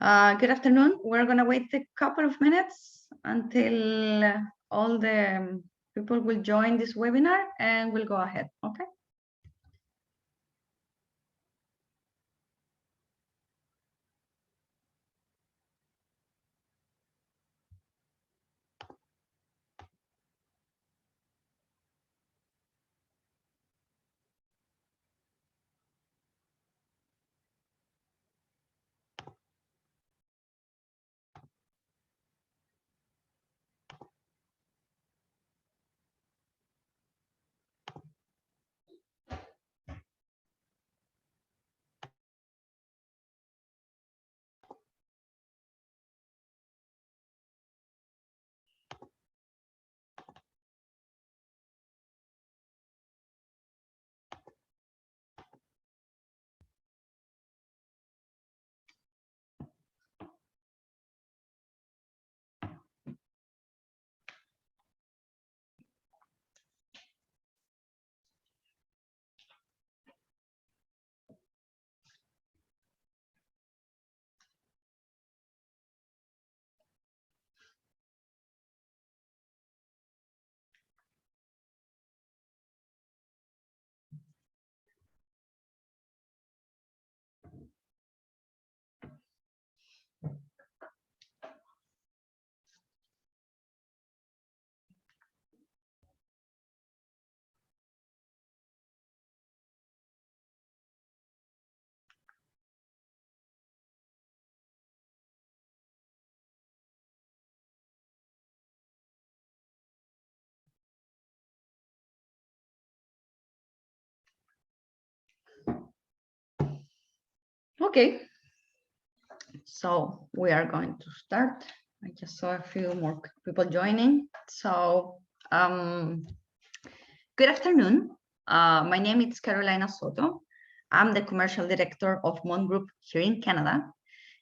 Good afternoon. We're going to wait a couple of minutes until all the people will join this webinar, and we'll go ahead, okay? Okay, so we are going to start. I just saw a few more people joining. So, good afternoon. My name is Carolina Soto. I'm the commercial director of Mon Group here in Canada.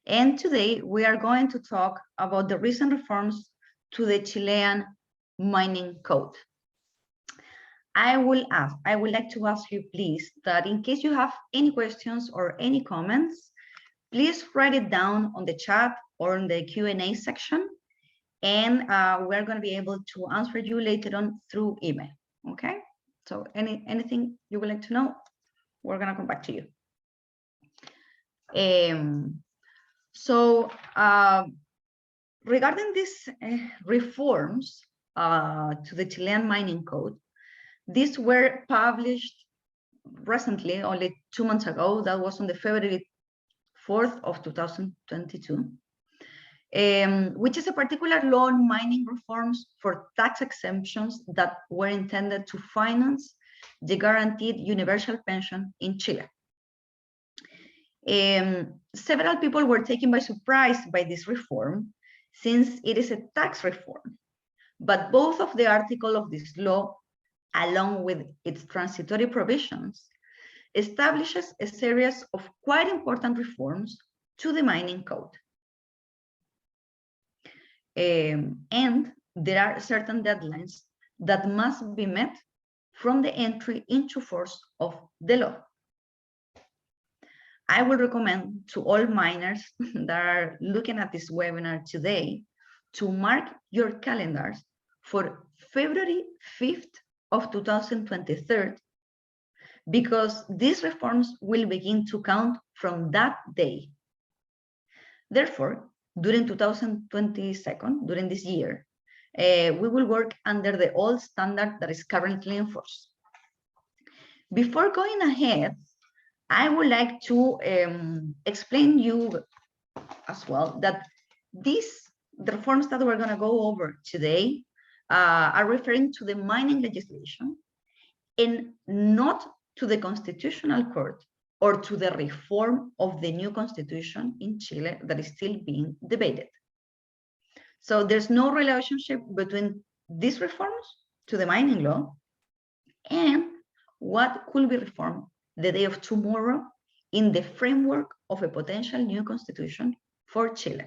And today we are going to talk about the recent reforms to the Chilean mining code. I would like to ask you, please, that in case you have any questions or any comments, please write it down on the chat or in the Q&A section, and we're going to be able to answer you later on through email. Okay? So anything you would like to know, we're going to come back to you. Regarding these reforms to the Chilean mining code, these were published recently, only 2 months ago. That was on the February 4th of 2022, which is a particular law on mining reforms for tax exemptions that were intended to finance the guaranteed universal pension in Chile. Several people were taken by surprise by this reform, since it is a tax reform, but both of the articles of this law, along with its transitory provisions, establishes a series of quite important reforms to the mining code. And there are certain deadlines that must be met from the entry into force of the law. I would recommend to all miners that are looking at this webinar today to mark your calendars for February 5th of 2023, because these reforms will begin to count from that day. Therefore, during 2022, during this year, we will work under the old standard that is currently in force. Before going ahead, I would like to explain you as well that the reforms that we're going to go over today are referring to the mining legislation and not to the Constitutional Court or to the reform of the new constitution in Chile that is still being debated. So there's no relationship between these reforms to the mining law and what could be reformed the day of tomorrow in the framework of a potential new constitution for Chile.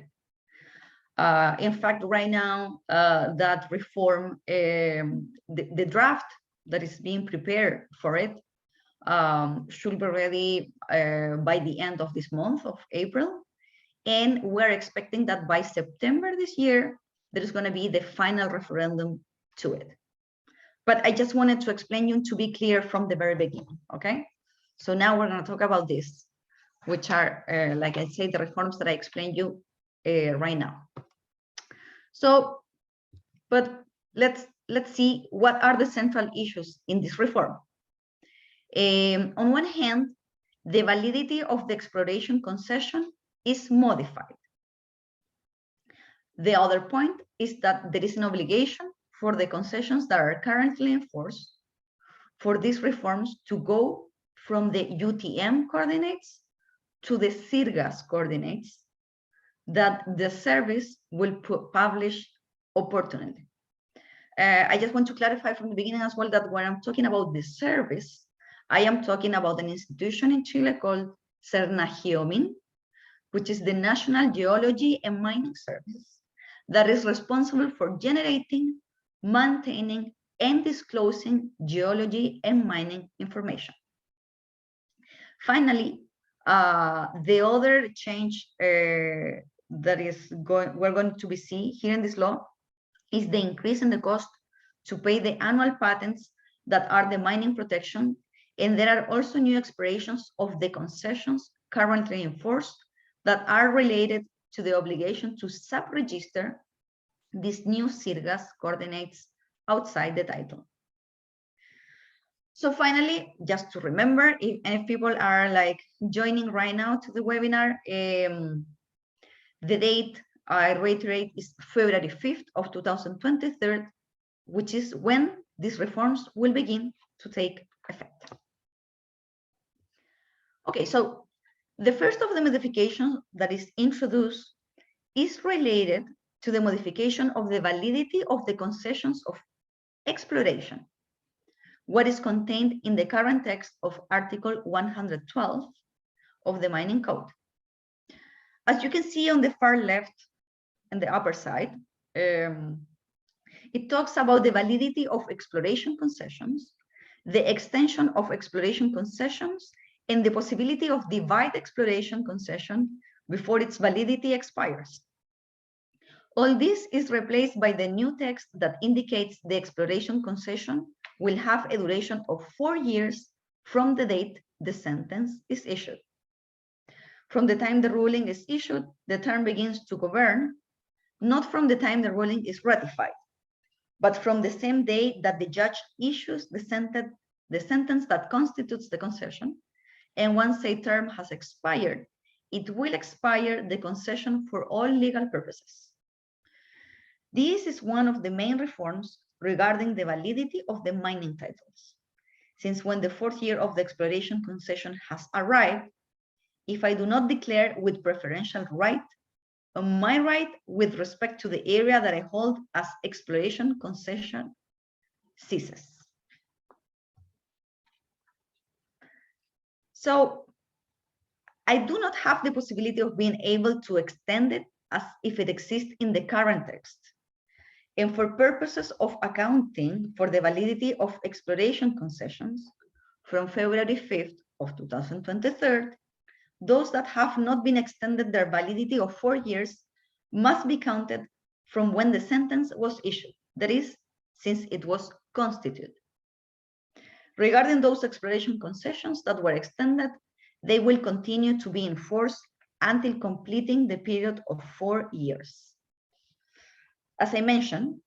In fact, right now, that reform, the draft that is being prepared for it should be ready by the end of this month of April. And we're expecting that by September this year, there's going to be the final referendum to it. But I just wanted to explain you to be clear from the very beginning, okay? So now we're going to talk about this, which are, like I said, the reforms that I explained you right now. So, but let's see what are the central issues in this reform. On one hand, the validity of the exploration concession is modified. The other point is that there is an obligation for the concessions that are currently enforced for these reforms to go from the UTM coordinates to the SIRGAS coordinates that the service will publish opportunity. I just want to clarify from the beginning as well that when I'm talking about the service, I am talking about an institution in Chile called SERNAGEOMIN, which is the National Geology and Mining Service that is responsible for generating, maintaining, and disclosing geology and mining information. Finally, the other change that is we're going to be see here in this law is the increase in the cost to pay the annual patents that are the mining protection, and there are also new expirations of the concessions currently enforced that are related to the obligation to sub-register these new SIRGAS coordinates outside the title. So finally, just to remember, if people are like joining right now to the webinar, the date, I reiterate, is February 5th of 2023, which is when these reforms will begin to take effect. Okay, so the first of the modifications that is introduced is related to the modification of the validity of the concessions of exploration, what is contained in the current text of Article 112 of the Mining Code. As you can see on the far left and the upper side, it talks about the validity of exploration concessions, the extension of exploration concessions, and the possibility of divide exploration concession before its validity expires. All this is replaced by the new text that indicates the exploration concession will have a duration of 4 years from the date the sentence is issued. From the time the ruling is issued, the term begins to govern, not from the time the ruling is ratified, but from the same day that the judge issues the sentence that constitutes the concession. And once a term has expired, it will expire the concession for all legal purposes. This is one of the main reforms regarding the validity of the mining titles. Since when the 4th year of the exploration concession has arrived, if I do not declare with preferential right, my right with respect to the area that I hold as exploration concession ceases. So I do not have the possibility of being able to extend it as if it exists in the current text. And for purposes of accounting for the validity of exploration concessions from February 5th of 2023, those that have not been extended their validity of 4 years must be counted from when the sentence was issued, that is, since it was constituted. Regarding those exploration concessions that were extended, they will continue to be enforced until completing the period of 4 years. As I mentioned,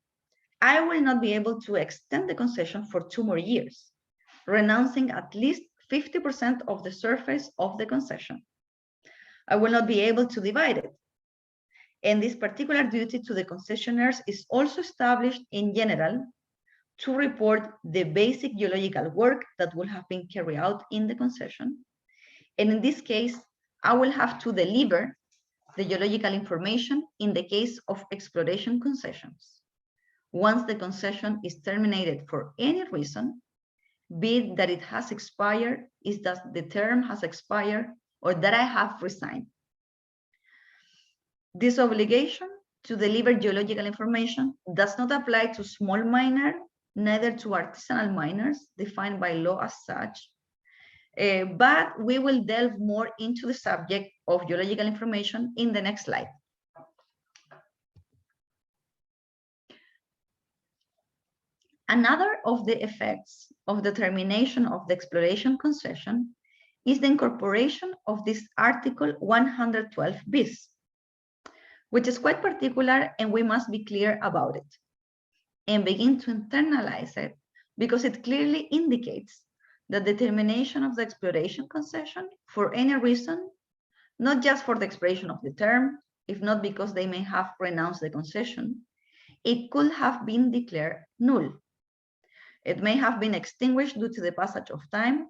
I will not be able to extend the concession for 2 more years, renouncing at least 50% of the surface of the concession. I will not be able to divide it. And this particular duty to the concessionaires is also established in general to report the basic geological work that will have been carried out in the concession. And in this case, I will have to deliver the geological information in the case of exploration concessions. Once the concession is terminated for any reason, be it that it has expired, is that the term has expired, or that I have resigned. This obligation to deliver geological information does not apply to small miners, neither to artisanal miners defined by law as such, But we will delve more into the subject of geological information in the next slide. Another of the effects of the termination of the exploration concession is the incorporation of this Article 112 bis, which is quite particular, and we must be clear about it and begin to internalize it, because it clearly indicates that the termination of the exploration concession for any reason, not just for the expiration of the term, if not because they may have renounced the concession, it could have been declared null. It may have been extinguished due to the passage of time.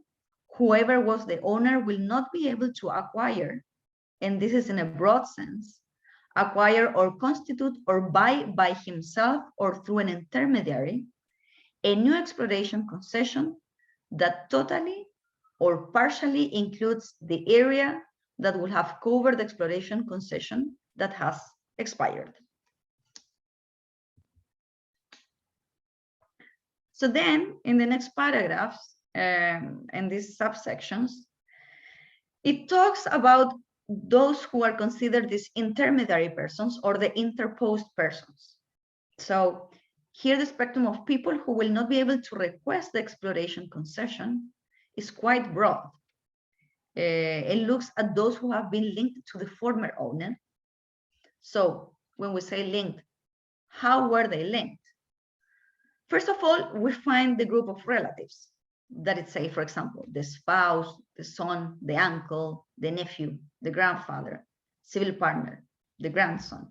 Whoever was the owner will not be able to acquire, and this is in a broad sense, acquire or constitute or buy by himself or through an intermediary a new exploration concession that totally or partially includes the area that will have covered the exploration concession that has expired. So then, in the next paragraphs and these subsections, it talks about those who are considered these intermediary persons or the interposed persons. So here the spectrum of people who will not be able to request the exploration concession is quite broad. It looks at those who have been linked to the former owner. So when we say linked, how were they linked? First of all, we find the group of relatives. That is, say, for example, the spouse, the son, the uncle, the nephew, the grandfather, civil partner, the grandson.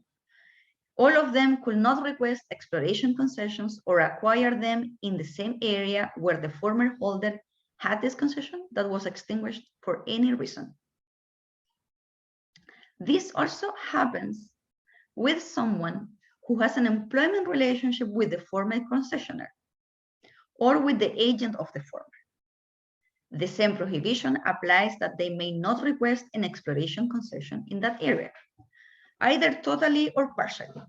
All of them could not request exploration concessions or acquire them in the same area where the former holder had this concession that was extinguished for any reason. This also happens with someone who has an employment relationship with the former concessionaire or with the agent of the former. The same prohibition applies that they may not request an exploration concession in that area, either totally or partially.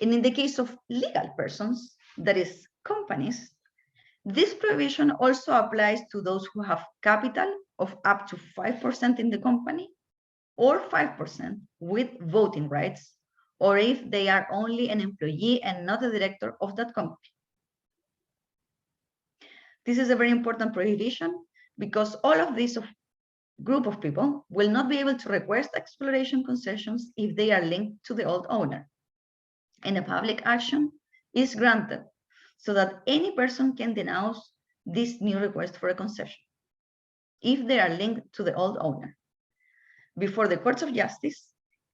And in the case of legal persons, that is companies, this provision also applies to those who have capital of up to 5% in the company or 5% with voting rights, or if they are only an employee and not a director of that company. This is a very important prohibition because all of this group of people will not be able to request exploration concessions if they are linked to the old owner. And a public action is granted so that any person can denounce this new request for a concession if they are linked to the old owner before the courts of justice.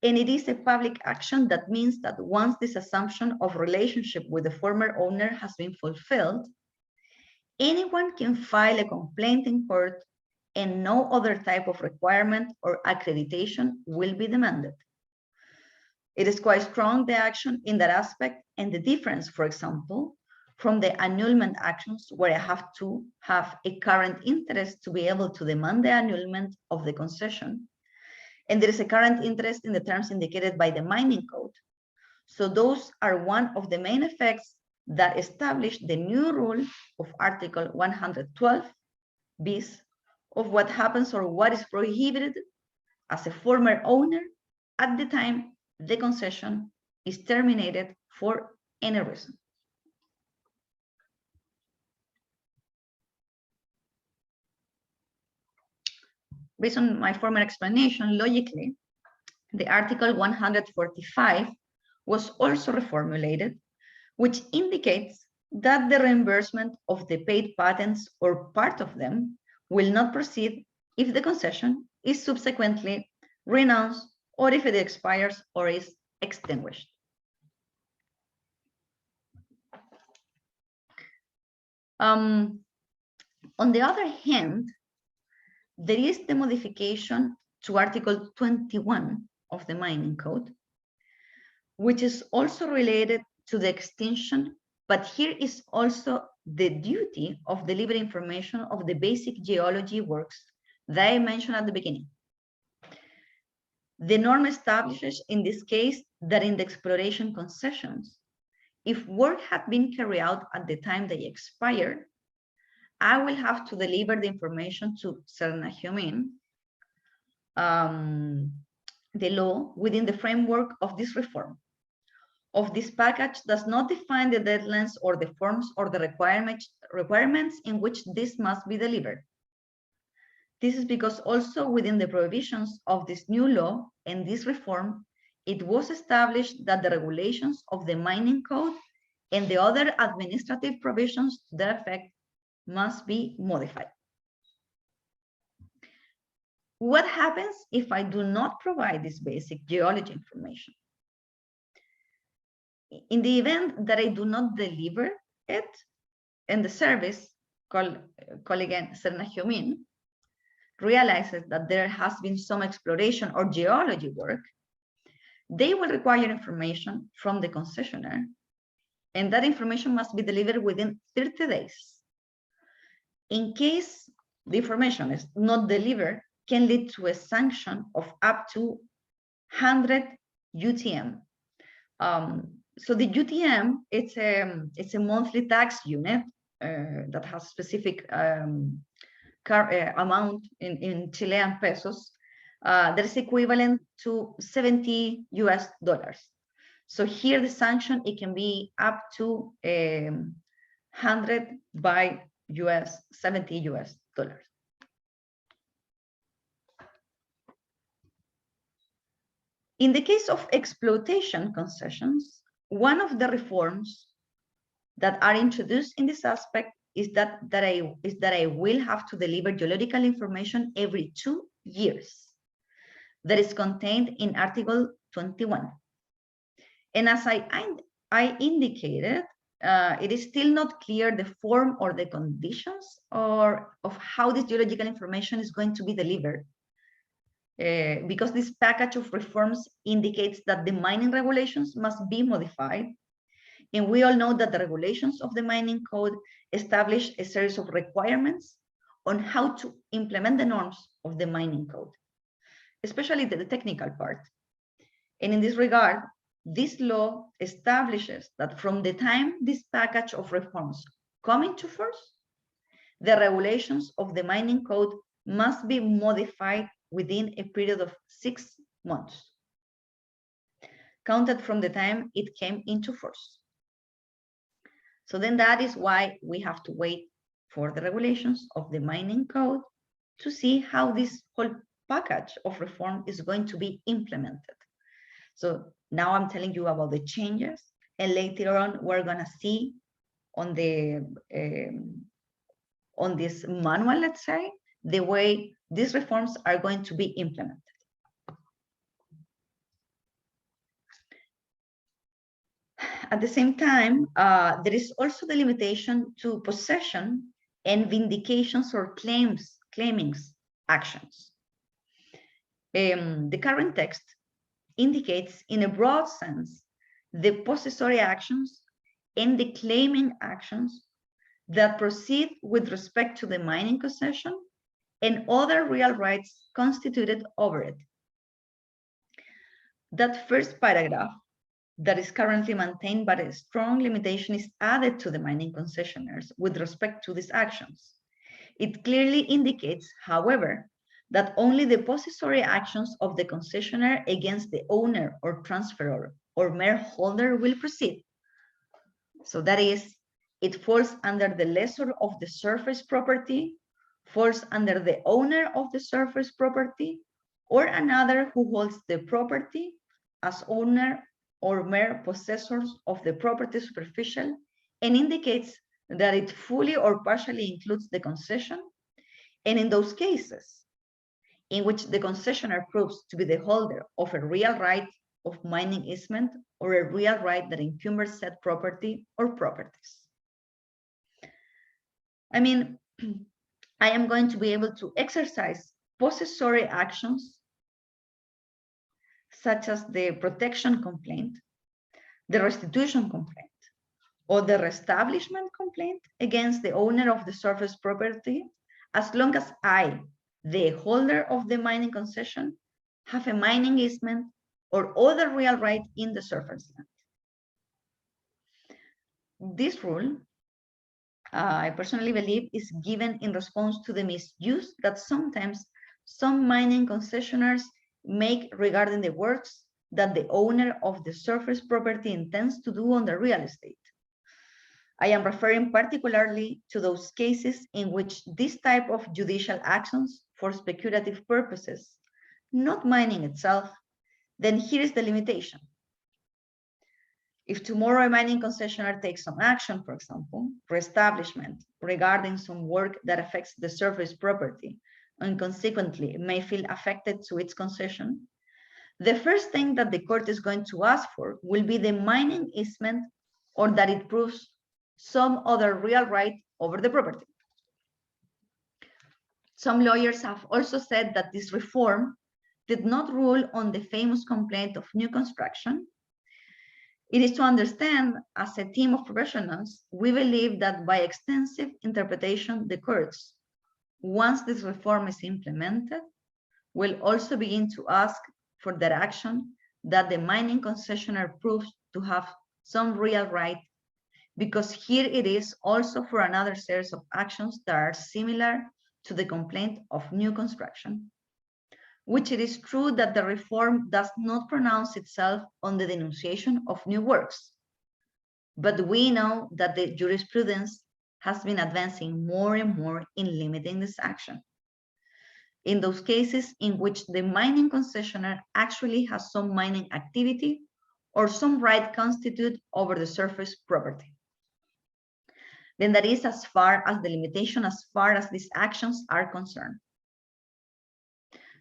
And it is a public action. That means that once this assumption of relationship with the former owner has been fulfilled, anyone can file a complaint in court and no other type of requirement or accreditation will be demanded. It is quite strong, the action in that aspect, and the difference, for example, from the annulment actions where I have to have a current interest to be able to demand the annulment of the concession. And there is a current interest in the terms indicated by the mining code. So those are one of the main effects that establish the new rule of Article 112 bis of what happens or what is prohibited as a former owner at the time the concession is terminated for any reason. Based on my former explanation, logically, the Article 145 was also reformulated, which indicates that the reimbursement of the paid patents or part of them will not proceed if the concession is subsequently renounced or if it expires or is extinguished. On the other hand, there is the modification to Article 21 of the Mining Code, which is also related to the extinction, but here is also the duty of delivering information of the basic geology works that I mentioned at the beginning. The norm establishes in this case that in the exploration concessions, if work had been carried out at the time they expired, I will have to deliver the information to SIRGAS, the law within the framework of this reform. Of this package does not define the deadlines or the forms or the requirements in which this must be delivered. This is because also within the prohibitions of this new law and this reform, it was established that the regulations of the mining code and the other administrative provisions to that effect must be modified. What happens if I do not provide this basic geology information? In the event that I do not deliver it, and the service, call again SIRGAS, realizes that there has been some exploration or geology work, they will require information from the concessionaire, and that information must be delivered within 30 days. In case the information is not delivered, can lead to a sanction of up to 100 UTM. So the UTM, it's a monthly tax unit that has specific amount in Chilean pesos that is equivalent to $70 US. So here the sanction, it can be up to 100 by $70 US. In the case of exploitation concessions, one of the reforms that are introduced in this aspect is that I will have to deliver geological information every 2 years. That is contained in Article 21. And as I indicated, it is still not clear the form or the conditions of how this geological information is going to be delivered. Because this package of reforms indicates that the mining regulations must be modified. And we all know that the regulations of the mining code establish a series of requirements on how to implement the norms of the mining code, especially the technical part. And in this regard, this law establishes that from the time this package of reforms come into force, the regulations of the mining code must be modified within a period of 6 months, counted from the time it came into force. So then that is why we have to wait for the regulations of the mining code to see how this whole package of reform is going to be implemented. So now I'm telling you about the changes, and later on we're gonna see on the on this manual, let's say, the way these reforms are going to be implemented. At the same time, there is also the limitation to possession and vindications or claimings actions. The current text indicates in a broad sense the possessory actions and the claiming actions that proceed with respect to the mining concession and other real rights constituted over it. That first paragraph that is currently maintained, but a strong limitation is added to the mining concessionaires with respect to these actions. It clearly indicates, however, that only the possessory actions of the concessionaire against the owner or transferor or mere holder will proceed. So that is, it falls under the lessor of the surface property, falls under the owner of the surface property, or another who holds the property as owner or mere possessors of the property superficial, and indicates that it fully or partially includes the concession. And in those cases in which the concessionaire proves to be the holder of a real right of mining easement or a real right that encumbers said property or properties. I mean, I am going to be able to exercise possessory actions such as the protection complaint, the restitution complaint, or the reestablishment complaint against the owner of the surface property, as long as I, the holder of the mining concession, have a mining easement or other real right in the surface land. This rule I personally believe is given in response to the misuse that sometimes some mining concessionaires make regarding the works that the owner of the surface property intends to do on the real estate. I am referring particularly to those cases in which this type of judicial actions for speculative purposes, not mining itself, then here is the limitation. If tomorrow a mining concessionaire takes some action, for example, reestablishment regarding some work that affects the surface property and consequently may feel affected to its concession, the first thing that the court is going to ask for will be the mining easement or that it proves some other real right over the property. Some lawyers have also said that this reform did not rule on the famous complaint of new construction. It is to understand, as a team of professionals, we believe that by extensive interpretation, the courts, once this reform is implemented, will also begin to ask for that action that the mining concessionaire proves to have some real right, because here it is also for another series of actions that are similar to the complaint of new construction, which it is true that the reform does not pronounce itself on the denunciation of new works. But we know that the jurisprudence has been advancing more and more in limiting this action. In those cases in which the mining concessionaire actually has some mining activity or some right constituted over the surface property. Then that is as far as the limitation, as far as these actions are concerned.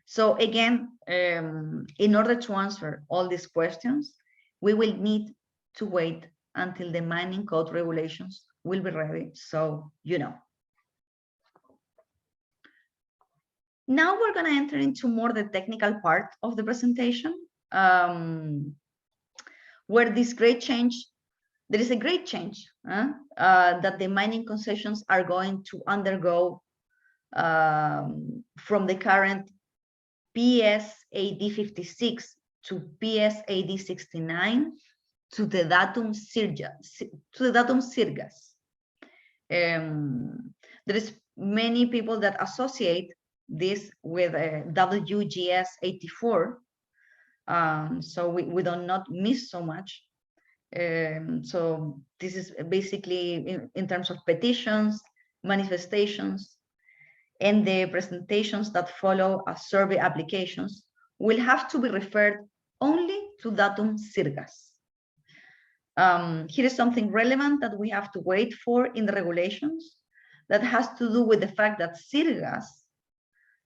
So again, in order to answer all these questions, we will need to wait until the mining code regulations will be ready, so you know. Now we're going to enter into more the technical part of the presentation, where this great change, there is a great change that the mining concessions are going to undergo from the current PSAD 56 to PSAD 69 to the datum SIRGAS. There is many people that associate this with WGS 84, so we do not miss so much. So this is basically in terms of petitions, manifestations, and the presentations that follow as survey applications will have to be referred only to datum SIRGAS. Here is something relevant that we have to wait for in the regulations that has to do with the fact that SIRGAS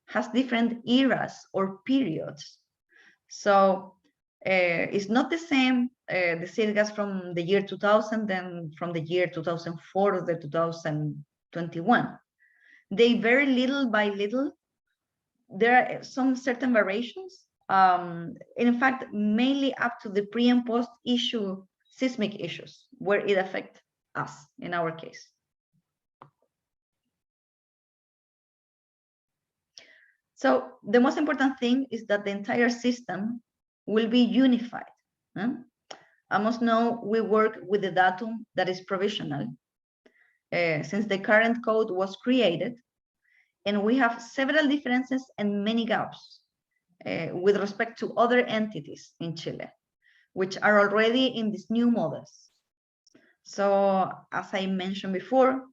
has different eras or periods. So it's not the same, the SIRGAS from the year 2000 than from the year 2004 or the 2021. They vary little by little. There are some certain variations. In fact, mainly up to the pre and post issue seismic issues where it affects us in our case. So the most important thing is that the entire system will be unified. I must know we work with the datum that is provisional. Since the current code was created, and we have several differences and many gaps with respect to other entities in Chile, which are already in these new models. So as I mentioned before,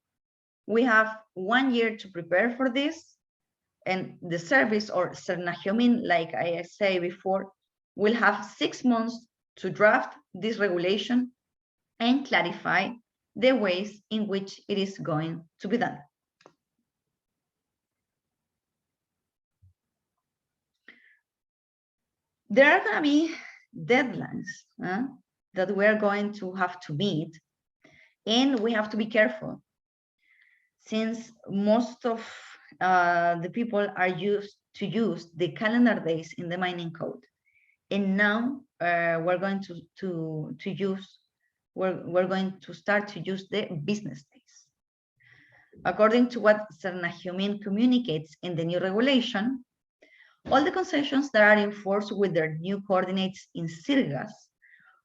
we have 1 year to prepare for this, and the service, or SERNAGEOMIN, like I say before, will have 6 months to draft this regulation and clarify the ways in which it is going to be done. There are going to be deadlines that we're going to have to meet, and we have to be careful, since most of the people are used to use the calendar days in the mining code, and now we're going to start to use the business days. According to what SERNAGEOMIN communicates in the new regulation, all the concessions that are in force with their new coordinates in SIRGAS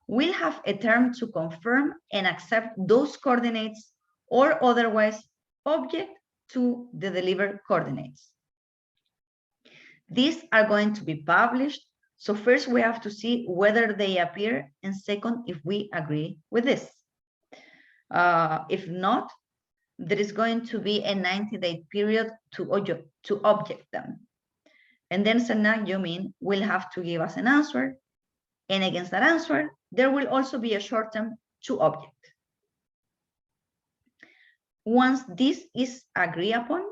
will have a term to confirm and accept those coordinates or otherwise object to the delivered coordinates. These are going to be published. So first we have to see whether they appear, and second, if we agree with this. If not, there is going to be a 90-day period to object them. And then SIRGAS will have to give us an answer. And against that answer, there will also be a short term to object. Once this is agreed upon,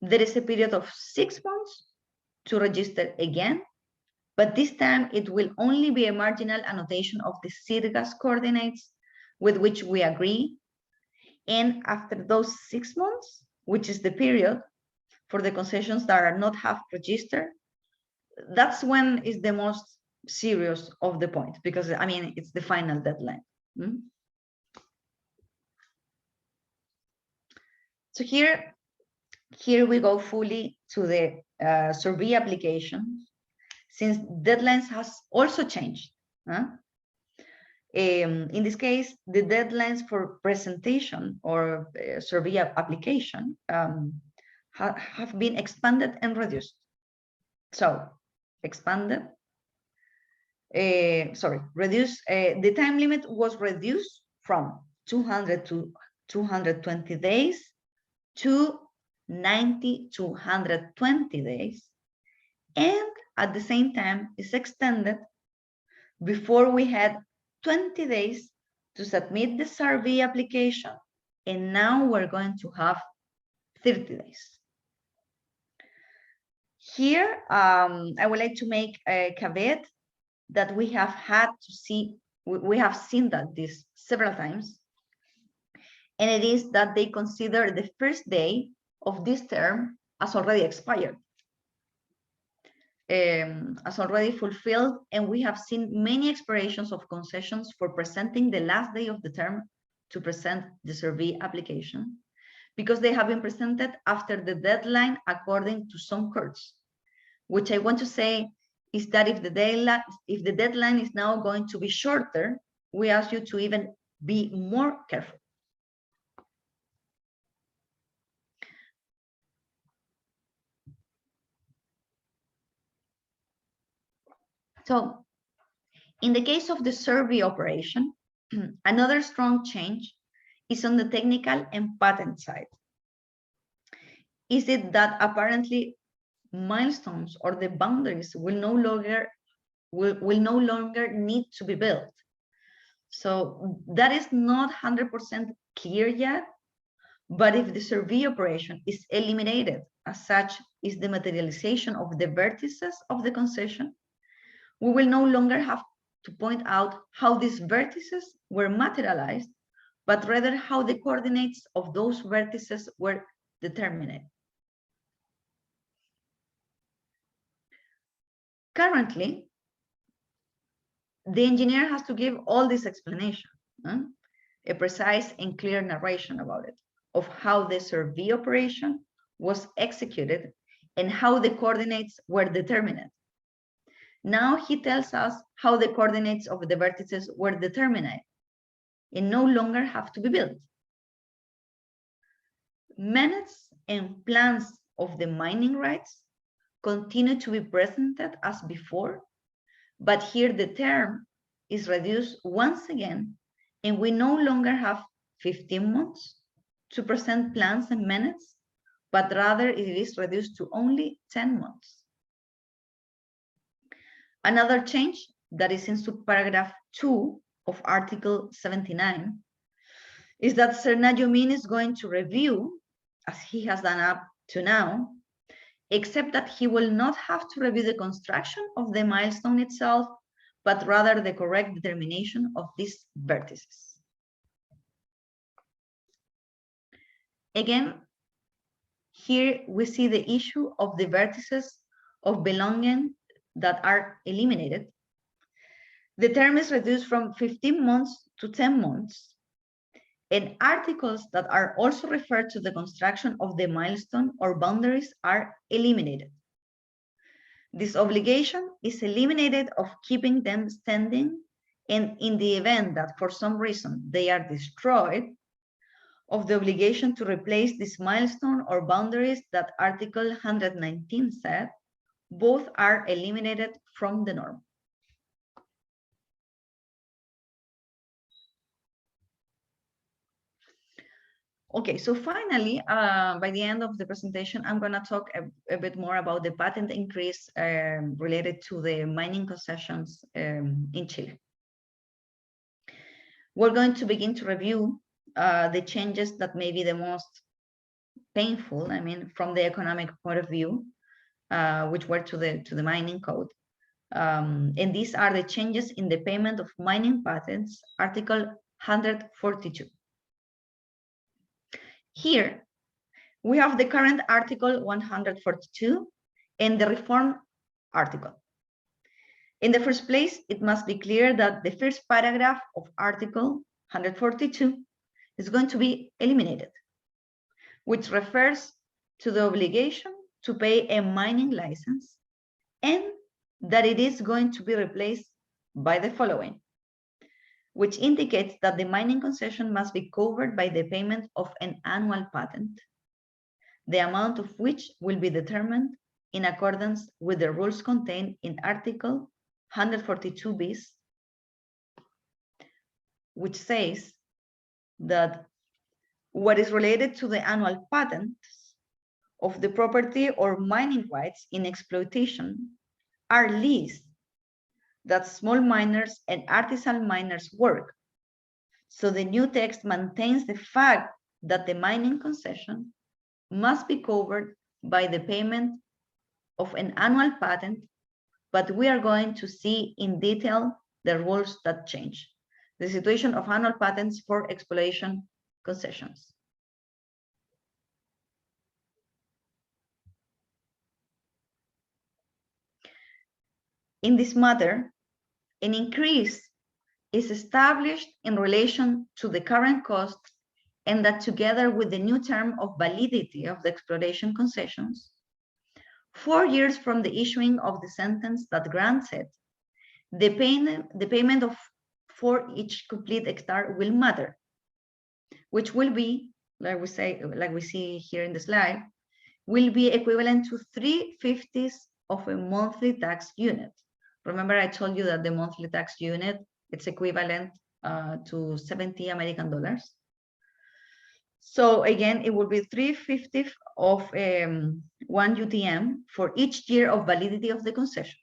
there is a period of 6 months to register again, but this time it will only be a marginal annotation of the SIRGAS coordinates with which we agree. And after those 6 months, which is the period for the concessions that are not half registered, that's when is the most serious of the point, because I mean, it's the final deadline. So here we go fully to the survey application, since deadlines has also changed. In this case, the deadlines for presentation or survey application have been expanded and reduced. So expanded, reduced. The time limit was reduced from 200 to 220 days to 90 to 120 days, and at the same time is extended. Before we had 20 days to submit the survey application, and now we're going to have 30 days. Here, I would like to make a caveat that we have seen that this several times, and it is that they consider the first day of this term as already expired, as already fulfilled, and we have seen many expirations of concessions for presenting the last day of the term to present the survey application, because they have been presented after the deadline according to some courts, which I want to say is that if the deadline is now going to be shorter, we ask you to even be more careful. So in the case of the survey operation, another strong change is on the technical and patent side. Is it that apparently milestones or the boundaries will no longer need to be built. So that is not 100% clear yet, but if the survey operation is eliminated, as such is the materialization of the vertices of the concession, we will no longer have to point out how these vertices were materialized, but rather how the coordinates of those vertices were determined. Currently, the engineer has to give all this explanation, a precise and clear narration about it, of how the survey operation was executed and how the coordinates were determined. Now he tells us how the coordinates of the vertices were determined and no longer have to be built. Minutes and plans of the mining rights continue to be presented as before, but here the term is reduced once again, and we no longer have 15 months to present plans and minutes, but rather it is reduced to only 10 months. Another change that is in subparagraph 2 of Article 79 is that SIRGAS is going to review, as he has done up to now, except that he will not have to review the construction of the milestone itself, but rather the correct determination of these vertices. Again, here we see the issue of the vertices of belonging that are eliminated. The term is reduced from 15 months to 10 months, and articles that are also referred to the construction of the milestone or boundaries are eliminated. This obligation is eliminated of keeping them standing, and in the event that for some reason they are destroyed, of the obligation to replace this milestone or boundaries that Article 119 said, both are eliminated from the norm. Okay, so finally, by the end of the presentation, I'm going to talk a bit more about the patent increase related to the mining concessions in Chile. We're going to begin to review the changes that may be the most painful, I mean, from the economic point of view, which were to the mining code. And these are the changes in the payment of mining patents, Article 142. Here, we have the current Article 142 and the reform article. In the first place, it must be clear that the first paragraph of Article 142 is going to be eliminated, which refers to the obligation to pay a mining license, and that it is going to be replaced by the following, which indicates that the mining concession must be covered by the payment of an annual patent, the amount of which will be determined in accordance with the rules contained in Article 142 bis, which says that what is related to the annual patents of the property or mining rights in exploitation are leased that small miners and artisan miners work. So the new text maintains the fact that the mining concession must be covered by the payment of an annual patent, but we are going to see in detail the rules that change. The situation of annual patents for exploitation concessions. In this matter, an increase is established in relation to the current cost, and that together with the new term of validity of the exploitation concessions, 4 years from the issuing of the sentence that grants it, the payment of for each complete hectare will matter, which will be, like we see here in the slide, will be equivalent to 3/50 of a monthly tax unit. Remember, I told you that the monthly tax unit, it's equivalent to 70 American dollars. So again, it will be 3/50 of 1 UTM for each year of validity of the concession.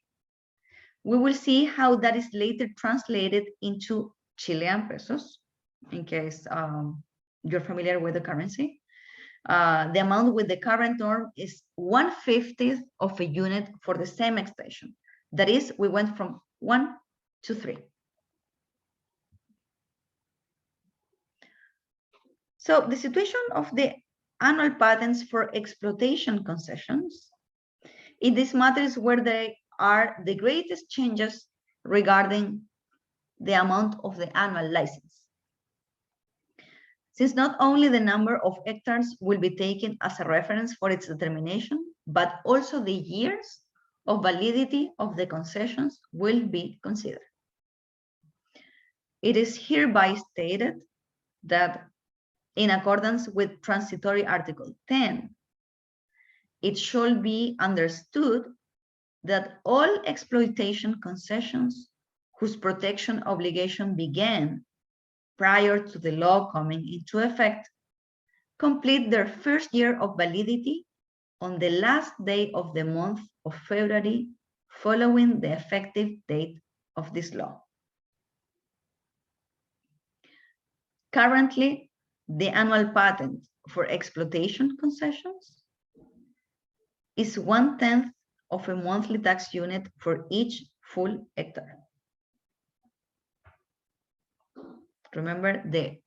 We will see how that is later translated into Chilean pesos, in case you're familiar with the currency. The amount with the current norm is 1/50 of a unit for the same extension. That is, we went from 1 to 3. So the situation of the annual patents for exploitation concessions, in this matters where there are the greatest changes regarding the amount of the annual license. Since not only the number of hectares will be taken as a reference for its determination, but also the years of validity of the concessions will be considered. It is hereby stated that in accordance with transitory Article 10, it should be understood that all exploitation concessions whose protection obligation began prior to the law coming into effect complete their first year of validity on the last day of the month of February following the effective date of this law. Currently, the annual patent for exploitation concessions is 1/10 of a monthly tax unit for each full hectare. Remember, the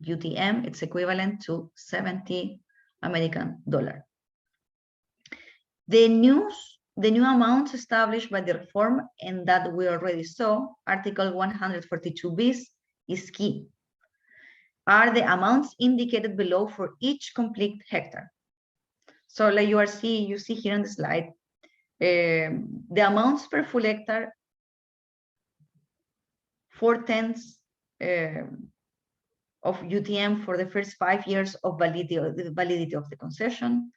UTM, it's equivalent to 70 American dollar. The new amounts established by the reform, and that we already saw, Article 142 bis, is key, are the amounts indicated below for each complete hectare. So like you see here on the slide, the amounts per full hectare, 4/10 of UTM for the first 5 years of validity of the concession.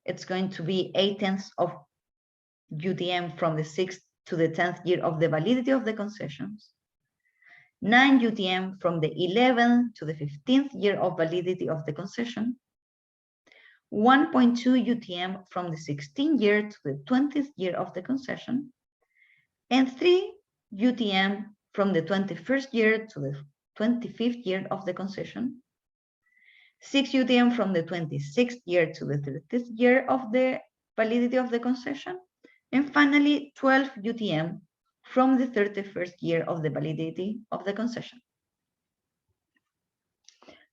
It's going to be 8/10 of UTM from the 6th to the 10th year of the validity of the concessions. 9 UTM from the 11th to the 15th year of validity of the concession. 1.2 UTM from the 16th year to the 20th year of the concession. And 3 UTM from the 21st year to the 25th year of the concession. 6 UTM from the 26th year to the 30th year of the validity of the concession. And finally, 12 UTM from the 31st year of the validity of the concession.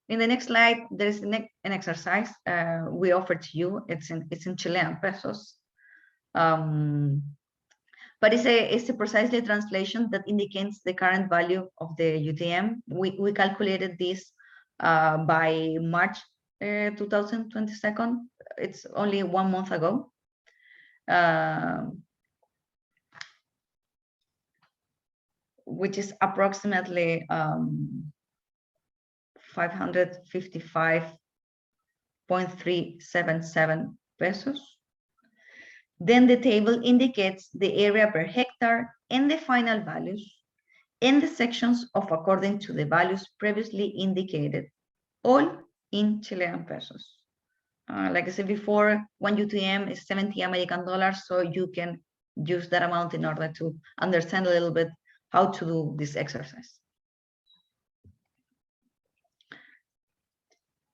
In the next slide, there is an exercise we offer to you. It's in Chilean pesos. But it's a precisely translation that indicates the current value of the UTM. We calculated this by March 2022. It's only 1 month ago. Which is approximately 555.377 pesos. Then the table indicates the area per hectare and the final values and the sections of according to the values previously indicated, all in Chilean pesos. Like I said before, 1 UTM is 70 American dollars, so you can use that amount in order to understand a little bit how to do this exercise.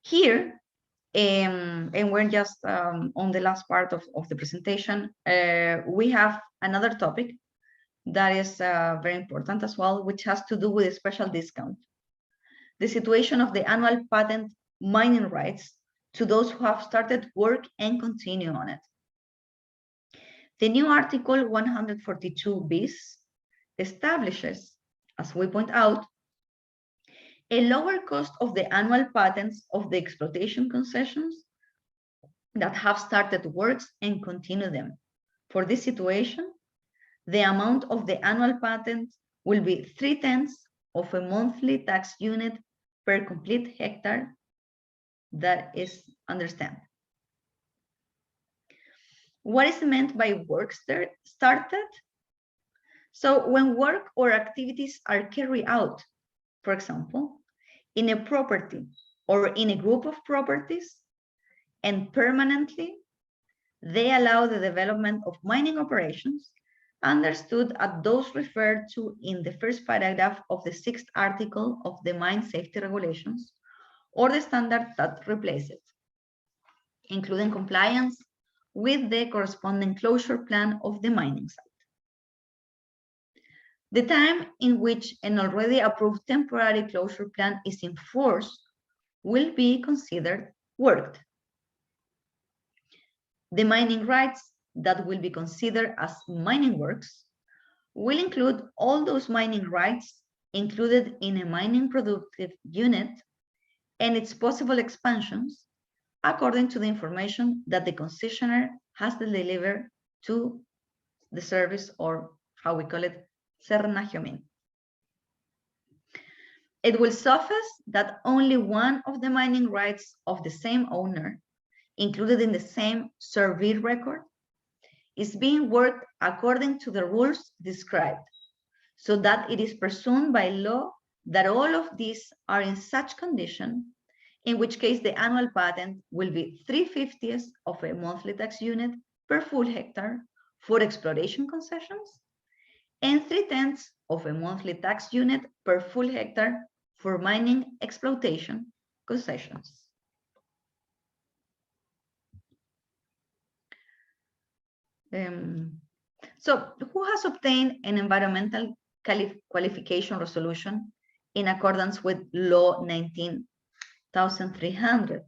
Here, and we're just on the last part of the presentation, we have another topic that is very important as well, which has to do with a special discount. The situation of the annual patent mining rights to those who have started work and continue on it. The new Article 142 bis establishes, as we point out, a lower cost of the annual patents of the exploitation concessions that have started works and continue them. For this situation, the amount of the annual patent will be 3/10 of a monthly tax unit per complete hectare. That is understand. What is meant by work started? So when work or activities are carried out, for example, in a property or in a group of properties, and permanently, they allow the development of mining operations understood as those referred to in the first paragraph of the 6th article of the Mine Safety Regulations, or the standard that replaces it, including compliance with the corresponding closure plan of the mining site. The time in which an already approved temporary closure plan is in force will be considered worked. The mining rights that will be considered as mining works will include all those mining rights included in a mining productive unit and its possible expansions according to the information that the concessionaire has delivered to the service, or how we call it, Sernajomin. It will suffice that only one of the mining rights of the same owner, included in the same survey record, is being worked according to the rules described, so that it is presumed by law that all of these are in such condition, in which case the annual patent will be 3/50 of a monthly tax unit per full hectare for exploration concessions, and 3/10 of a monthly tax unit per full hectare for mining exploitation concessions. So who has obtained an environmental qualification resolution in accordance with Law 19,300,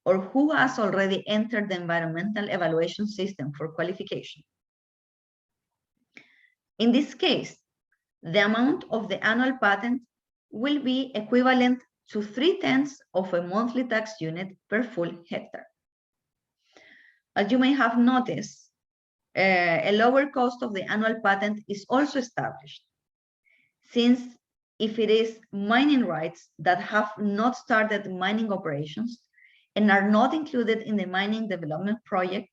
or who has already entered the environmental evaluation system for qualification? In this case, the amount of the annual patent will be equivalent to 3/10 of a monthly tax unit per full hectare. As you may have noticed, a lower cost of the annual patent is also established, since if it is mining rights that have not started mining operations and are not included in the mining development project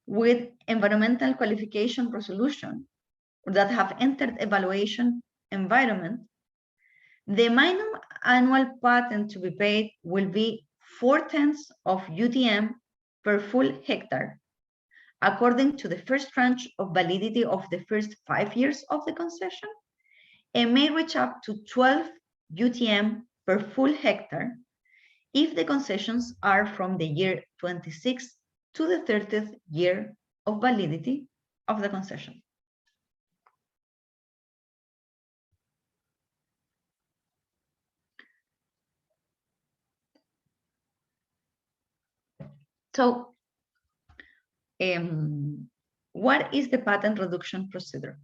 with environmental qualification resolution or that have entered evaluation environment, the minimum annual patent to be paid will be 0.4 of UTM per full hectare, according to the first tranche of validity of the first 5 years of the concession, and may reach up to 12 UTM per full hectare if the concessions are from the year 26 to the 30th year of validity of the concession. So, what is the patent reduction procedure?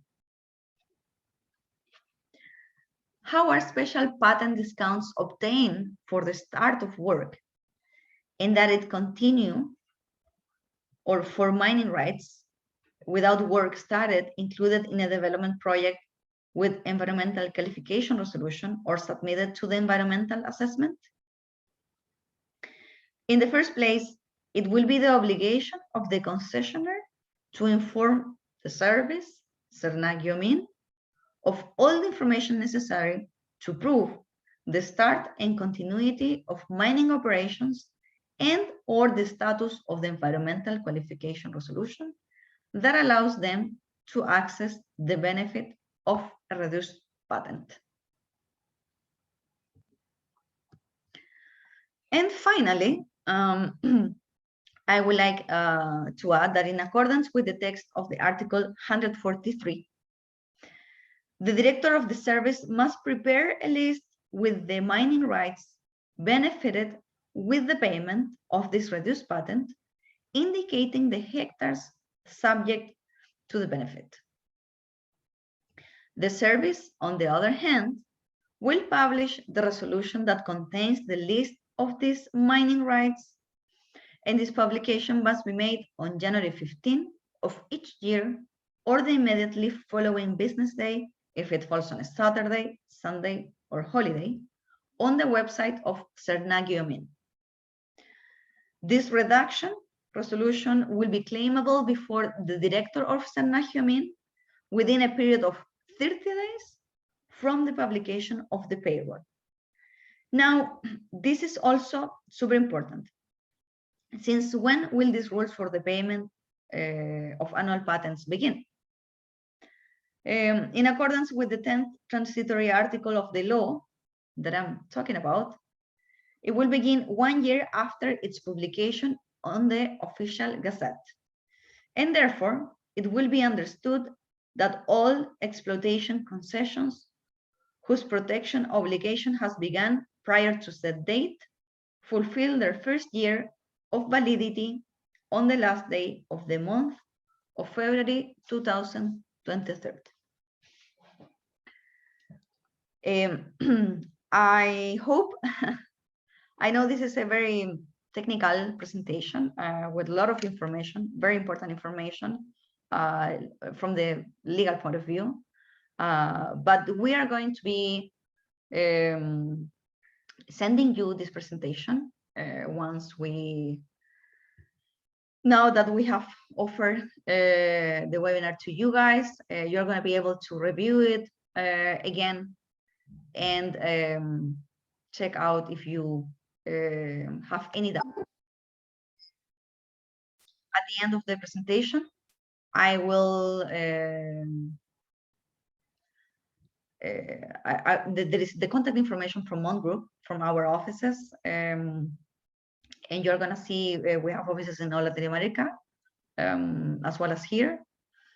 How are special patent discounts obtained for the start of work and that it continue, or for mining rights without work started included in a development project with environmental qualification resolution or submitted to the environmental assessment? In the first place, it will be the obligation of the concessionaire to inform the service, SIRGAS, of all the information necessary to prove the start and continuity of mining operations and or the status of the environmental qualification resolution that allows them to access the benefit of a reduced patent. And finally, I would like to add that in accordance with the text of the Article 143, the director of the service must prepare a list with the mining rights benefited with the payment of this reduced patent, indicating the hectares subject to the benefit. The service, on the other hand, will publish the resolution that contains the list of these mining rights, and this publication must be made on January 15 of each year or the immediately following business day if it falls on a Saturday, Sunday, or holiday, on the website of SIRGAS. This reduction resolution will be claimable before the director of SIRGAS within a period of 30 days from the publication of the payroll. Now, this is also super important. Since when will these rules for the payment of annual patents begin? In accordance with the 10th transitory article of the law that I'm talking about, it will begin 1 year after its publication on the official Gazette. And therefore, it will be understood that all exploitation concessions whose protection obligation has begun prior to said date fulfill their first year of validity on the last day of the month of February 2023. I hope, I know this is a very technical presentation with a lot of information, very important information from the legal point of view, but we are going to be sending you this presentation once we, now that we have offered the webinar to you guys, you're going to be able to review it again and check out if you have any doubt. At the end of the presentation, I will there is the contact information from Mon Group, from our offices, and you're gonna see we have offices in all Latin America, as well as here.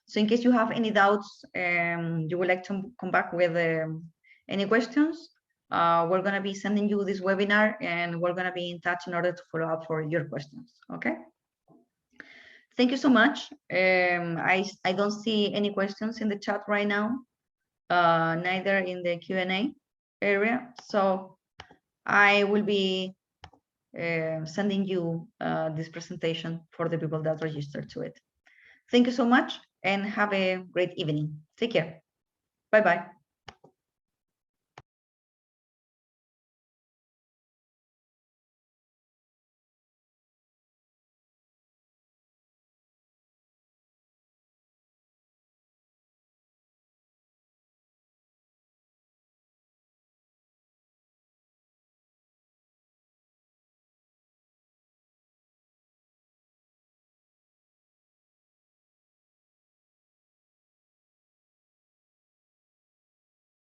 So in case you have any doubts, you would like to come back with any questions, we're gonna be sending you this webinar and we're gonna be in touch in order to follow up for your questions, okay? Thank you so much. I don't see any questions in the chat right now, neither in the Q&A area. So I will be sending you this presentation for the people that registered to it. Thank you so much and have a great evening. Take care. Bye-bye.